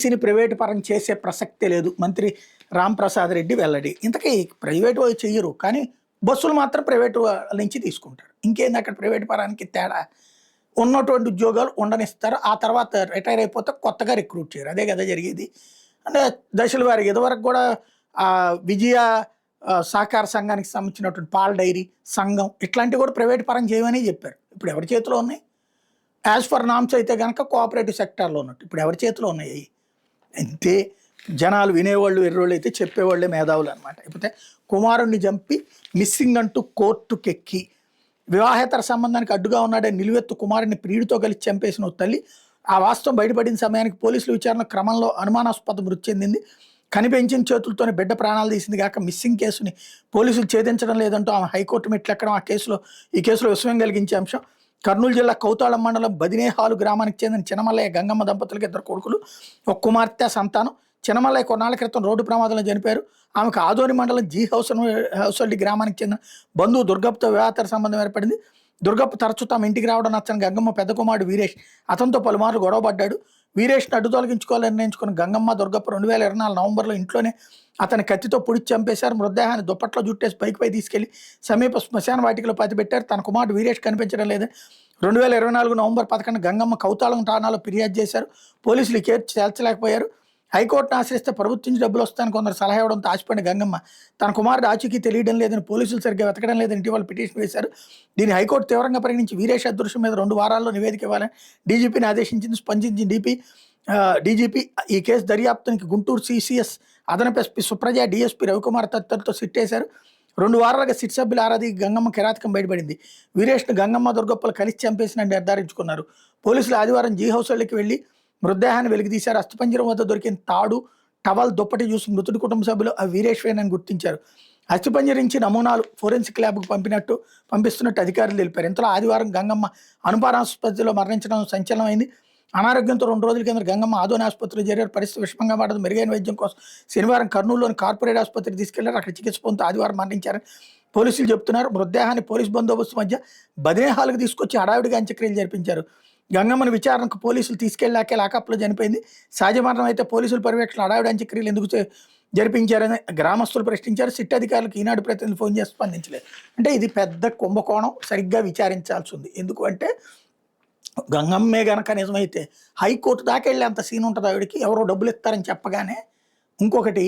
సిని ప్రైవేటు పరం చేసే ప్రసక్తే లేదు. మంత్రి రాంప్రసాద్ రెడ్డి వెల్లడి. ఇంతకీ ప్రైవేటు వాళ్ళు చెయ్యరు. కానీ బస్సులు మాత్రం ప్రైవేటు వాళ్ళ నుంచి తీసుకుంటారు. ఇంకేంది అక్కడ ప్రైవేటు పరానికి తేడా? ఉన్నటువంటి ఉద్యోగాలు ఉండనిస్తారు. ఆ తర్వాత రిటైర్ అయిపోతే కొత్తగా రిక్రూట్ చేయరు. అదే కదా జరిగేది. అంటే దశల వారీగా ఇదివరకు కూడా విజయ సహకార సంఘానికి సంబంధించినటువంటి పాల డైరీ సంఘం ఇట్లాంటివి కూడా ప్రైవేటు పరం చేయమని చెప్పారు. ఇప్పుడు ఎవరి చేతిలో ఉన్నాయి? యాజ్ ఫర్ నామ్స్ అయితే కనుక కోఆపరేటివ్ సెక్టార్లో ఉన్నట్టు. ఇప్పుడు ఎవరి చేతిలో ఉన్నాయి? అంతే. జనాలు వినేవాళ్ళు ఎర్రోళ్ళు అయితే చెప్పేవాళ్ళే మేధావులు అనమాట. అయిపోతే కుమారుణ్ణి చంపి మిస్సింగ్ అంటూ కోర్టుకెక్కి వివాహేతర సంబంధానికి అడ్డుగా ఉన్నాడే నిలువెత్తు కుమారుని ప్రియుడితో కలిసి చంపేసిన ఓ తల్లి ఆ వాస్తవం బయటపడిన సమయానికి పోలీసుల విచారణ క్రమంలో అనుమానాస్పద మృతి చెందింది. కనిపెంచిన చేతులతోనే బిడ్డ ప్రాణాలు తీసింది కాక మిస్సింగ్ కేసుని పోలీసులు ఛేదించడం లేదంటూ ఆమె హైకోర్టు మెట్లెక్కడం ఈ కేసులో విస్మయం కలిగించే అంశం. కర్నూలు జిల్లా కౌతాళం మండలం బదినేహాలు గ్రామానికి చెందిన చినమల్లయ్య గంగమ్మ దంపతులకు 2 కొడుకులు, 1 కుమార్తె సంతానం. చినమల్లయ్య కొన్నాళ్ల క్రితం రోడ్డు ప్రమాదంలో చనిపోయారు. ఆమెకు ఆదోని మండలం హౌసల్లి గ్రామానికి చెందిన బంధువు దుర్గప్పతో వివాహేతర సంబంధం ఏర్పడింది. దుర్గప్ప తరచూ తమ ఇంటికి రావడం నచ్చని గంగమ్మ పెద్ద కుమారుడు వీరేష్ అతనితో పలుమార్లు గొడవపడ్డాడు. వీరేష్ను అడ్డు తొలగించుకోవాలని నిర్ణయించుకున్న గంగమ్మ దుర్గప్ప 2024 నవంబర్లో ఇంట్లోనే అతని కత్తితో పొడిచి చంపేశారు. మృతదేహాన్ని దుప్పట్లో జుట్టేసి పై తీసుకెళ్లి సమీప శ్మశాన వాటికలో పాతిపెట్టారు. తన కుమారుడు వీరేష్ కనిపించడం లేదని 2024 నవంబర్ 11 గంగమ్మ కౌతాళం ఠాణాలో ఫిర్యాదు చేశారు. పోలీసులు ఈ కేసు తేల్చలేకపోయారు. హైకోర్టును ఆశ్రయిస్తే ప్రభుత్వం నుంచి డబ్బులు వస్తాయని కొందరు సలహా ఇవ్వడంతో ఆశపడిన గంగమ్మ తన కుమారుడు ఆచూకీ తెలియడం లేదని, పోలీసులు సరిగ్గా వెతకడం లేదని ఇటీవల పిటిషన్ వేశారు. దీన్ని హైకోర్టు తీవ్రంగా పరిగణించి వీరేష్ అదృశ్యం మీద 2 వారాల్లో నివేదిక ఇవ్వాలని డీజీపీని ఆదేశించింది. స్పందించిన డీజీపీ ఈ కేసు దర్యాప్తునికి గుంటూరు సిసిఎస్ అదనపు ఎస్పీ సుప్రజ, డీఎస్పీ రవికుమార్ తదితరులతో సిట్ వేశారు. 2 వారాలుగా సిట్ సభ్యుల ఆరాధికి గంగమ్మ కిరాతకం బయటపడింది. వీరేష్ను గంగమ్మ దుర్గప్పలు కలిసి చంపేసినట్టు నిర్ధారించుకున్నారు. పోలీసులు ఆదివారం హౌస్కి వెళ్లి మృతదేహాన్ని వెలికితీశారు. అస్థిపంజరం వద్ద దొరికిన తాడు, టవల్, దుప్పటి చూసి మృతుడి కుటుంబ సభ్యులు ఆ వీరేష్వేనని గుర్తించారు. అస్థిపంజరించి నమూనాలు ఫోరెన్సిక్ ల్యాబ్కు పంపిస్తున్నట్టు అధికారులు తెలిపారు. ఇంతలో ఆదివారం గంగమ్మ అనుపానాసుపత్రిలో మరణించడం సంచలనమైంది. అనారోగ్యంతో 2 రోజుల కింద గంగమ్మ ఆదోని ఆసుపత్రిలో చేరారు. పరిస్థితి విషమంగా మారదు. మెరుగైన వైద్యం కోసం శనివారం కర్నూలులోని కార్పొరేట్ ఆసుపత్రికి తీసుకెళ్లారు. అక్కడ చికిత్స పొందుతూ ఆదివారం మరణించారని పోలీసులు చెబుతున్నారు. మృతదేహాన్ని పోలీసు బందోబస్తు మధ్య బదినేహాలకు తీసుకొచ్చి హడావిడిగా అంత్యక్రియలు జరిపించారు. గంగమ్మను విచారణకు పోలీసులు తీసుకెళ్లాకే లాకప్లో చనిపోయింది. సహజ మరణం అయితే పోలీసుల పర్యవేక్షణ హడావిడి అంత్యక్రియలు ఎందుకు జరిపించారని గ్రామస్తులు ప్రశ్నించారు. సిట్ అధికారులకు ఈనాడు ప్రతినిధులు ఫోన్ చేసి స్పందించలేదు. అంటే ఇది పెద్ద కుంభకోణం, సరిగ్గా విచారించాల్సి ఉంది. ఎందుకు అంటే గంగమ్మే గనక నిజమైతే హైకోర్టు దాకా వెళ్ళి అంత సీన్ ఉంటుంది. ఆవిడికి ఎవరో డబ్బులు ఇస్తారని చెప్పగానే. ఇంకొకటి,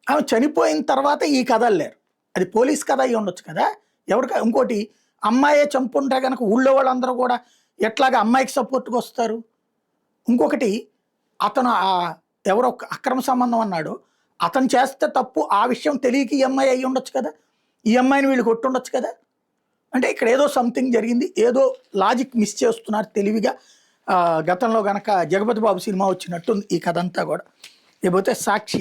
ఆమె చనిపోయిన తర్వాత ఈ కథలు లేరు. అది పోలీస్ కథ అయి ఉండొచ్చు కదా. ఇంకోటి, అమ్మాయే చంపుంటే కనుక ఊళ్ళో వాళ్ళందరూ కూడా ఎట్లాగా అమ్మాయికి సపోర్ట్గా వస్తారు. ఇంకొకటి, అతను ఎవరో అక్రమ సంబంధం అన్నాడు, అతను చేస్తే తప్పు, ఆ విషయం తెలియక ఈ అమ్మాయి అయ్యి ఉండొచ్చు కదా. ఈ అమ్మాయిని వీళ్ళు కొట్టుండొచ్చు కదా. అంటే ఇక్కడ ఏదో సంథింగ్ జరిగింది, ఏదో లాజిక్ మిస్ చేస్తున్నారు తెలివిగా. గతంలో గనక జగపతి బాబు సినిమా వచ్చినట్టుంది ఈ కథ అంతా కూడా. లేకపోతే సాక్షి